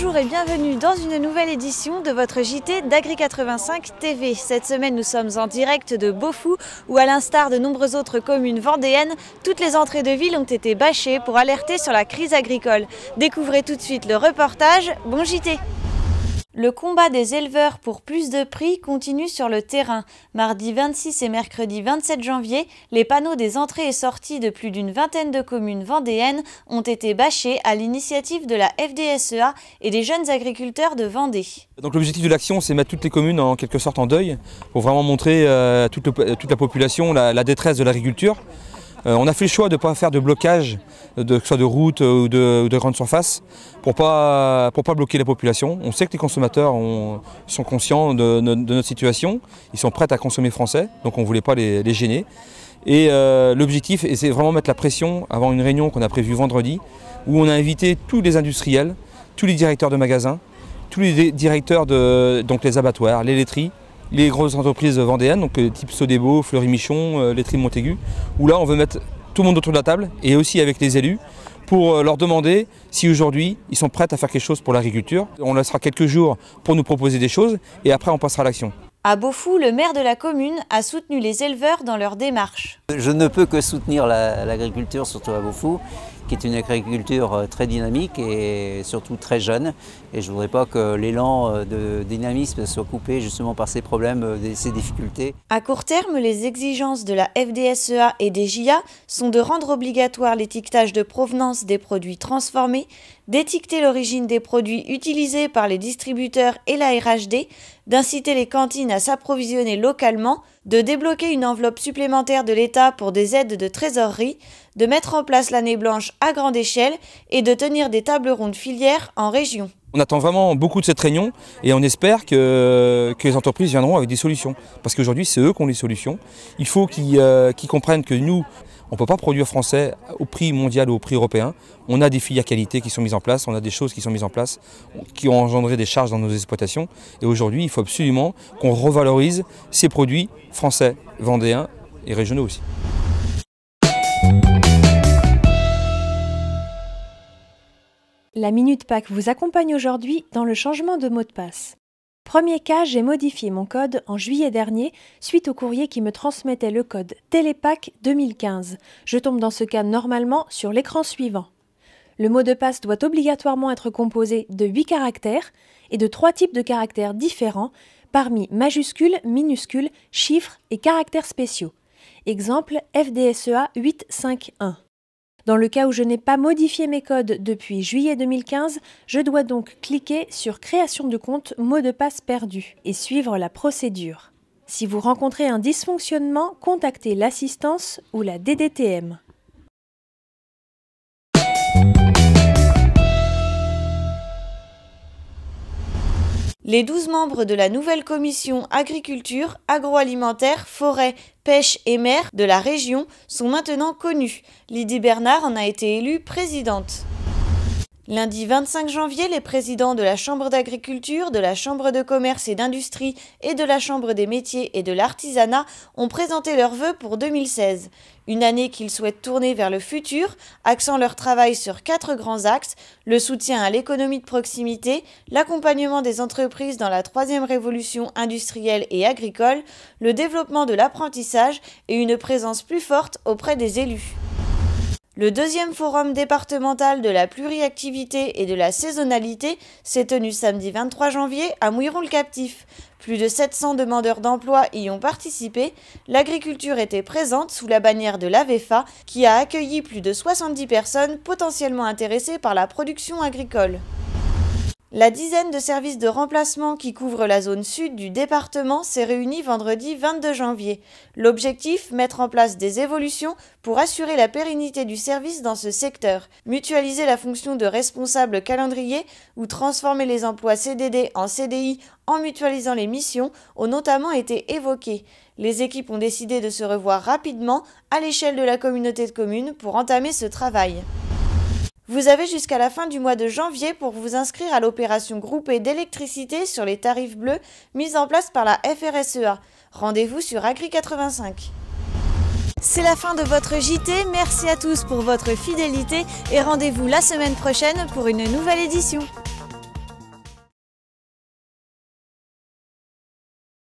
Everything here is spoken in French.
Bonjour et bienvenue dans une nouvelle édition de votre JT d'Agri85 TV. Cette semaine, nous sommes en direct de Beaufou où, à l'instar de nombreuses autres communes vendéennes, toutes les entrées de ville ont été bâchées pour alerter sur la crise agricole. Découvrez tout de suite le reportage. Bon JT! Le combat des éleveurs pour plus de prix continue sur le terrain. Mardi 26 et mercredi 27 janvier, les panneaux des entrées et sorties de plus d'une vingtaine de communes vendéennes ont été bâchés à l'initiative de la FDSEA et des jeunes agriculteurs de Vendée. Donc l'objectif de l'action, c'est mettre toutes les communes en quelque sorte en deuil pour vraiment montrer à toute la population la détresse de l'agriculture. On a fait le choix de ne pas faire de blocage, que ce soit de route ou de grandes surfaces, pour pas bloquer la population. On sait que les consommateurs sont conscients de notre situation, ils sont prêts à consommer français, donc on ne voulait pas les gêner. Et l'objectif, c'est vraiment mettre la pression avant une réunion qu'on a prévue vendredi, où on a invité tous les industriels, tous les directeurs de magasins, tous les directeurs donc les abattoirs, les laiteries, les grosses entreprises vendéennes, donc type Sodebo, Fleury-Michon, laiterie de Montaigu, où là on veut mettre tout le monde autour de la table et aussi avec les élus pour leur demander si aujourd'hui ils sont prêts à faire quelque chose pour l'agriculture. On laissera quelques jours pour nous proposer des choses et après on passera à l'action. À Beaufou, le maire de la commune a soutenu les éleveurs dans leur démarche. Je ne peux que soutenir l'agriculture, surtout à Beaufou, qui est une agriculture très dynamique et surtout très jeune. Et je ne voudrais pas que l'élan de dynamisme soit coupé justement par ces problèmes, ces difficultés. À court terme, les exigences de la FDSEA et des JA sont de rendre obligatoire l'étiquetage de provenance des produits transformés, d'étiqueter l'origine des produits utilisés par les distributeurs et la RHD, d'inciter les cantines à s'approvisionner localement, de débloquer une enveloppe supplémentaire de l'État pour des aides de trésorerie, de mettre en place l'année blanche à grande échelle et de tenir des tables rondes filières en région. On attend vraiment beaucoup de cette réunion et on espère que les entreprises viendront avec des solutions. Parce qu'aujourd'hui, c'est eux qui ont les solutions. Il faut qu'ils comprennent que nous, on ne peut pas produire français au prix mondial ou au prix européen. On a des filières qualité qui sont mises en place, on a des choses qui sont mises en place, qui ont engendré des charges dans nos exploitations. Et aujourd'hui, il faut absolument qu'on revalorise ces produits français, vendéens et régionaux aussi. La Minute Pâques vous accompagne aujourd'hui dans le changement de mot de passe. Premier cas, j'ai modifié mon code en juillet dernier suite au courrier qui me transmettait le code Télépack 2015. Je tombe dans ce cas normalement sur l'écran suivant. Le mot de passe doit obligatoirement être composé de 8 caractères et de 3 types de caractères différents parmi majuscules, minuscules, chiffres et caractères spéciaux. Exemple FDSEA 851. Dans le cas où je n'ai pas modifié mes codes depuis juillet 2015, je dois donc cliquer sur Création de compte mot de passe perdu et suivre la procédure. Si vous rencontrez un dysfonctionnement, contactez l'assistance ou la DDTM. Les 12 membres de la nouvelle commission agriculture, agroalimentaire, forêt, pêche et mer de la région sont maintenant connus. Lydie Bernard en a été élue présidente. Lundi 25 janvier, les présidents de la Chambre d'agriculture, de la Chambre de commerce et d'industrie et de la Chambre des métiers et de l'artisanat ont présenté leurs vœux pour 2016. Une année qu'ils souhaitent tourner vers le futur, axant leur travail sur 4 grands axes, le soutien à l'économie de proximité, l'accompagnement des entreprises dans la 3e révolution industrielle et agricole, le développement de l'apprentissage et une présence plus forte auprès des élus. Le 2e forum départemental de la pluriactivité et de la saisonnalité s'est tenu samedi 23 janvier à Mouilleron-le-Captif. Plus de 700 demandeurs d'emploi y ont participé. L'agriculture était présente sous la bannière de l'AVEFA qui a accueilli plus de 70 personnes potentiellement intéressées par la production agricole. La dizaine de services de remplacement qui couvrent la zone sud du département s'est réunie vendredi 22 janvier. L'objectif, mettre en place des évolutions pour assurer la pérennité du service dans ce secteur, mutualiser la fonction de responsable calendrier ou transformer les emplois CDD en CDI en mutualisant les missions ont notamment été évoqués. Les équipes ont décidé de se revoir rapidement à l'échelle de la communauté de communes pour entamer ce travail. Vous avez jusqu'à la fin du mois de janvier pour vous inscrire à l'opération groupée d'électricité sur les tarifs bleus mise en place par la FRSEA. Rendez-vous sur Agri85. C'est la fin de votre JT, merci à tous pour votre fidélité et rendez-vous la semaine prochaine pour une nouvelle édition.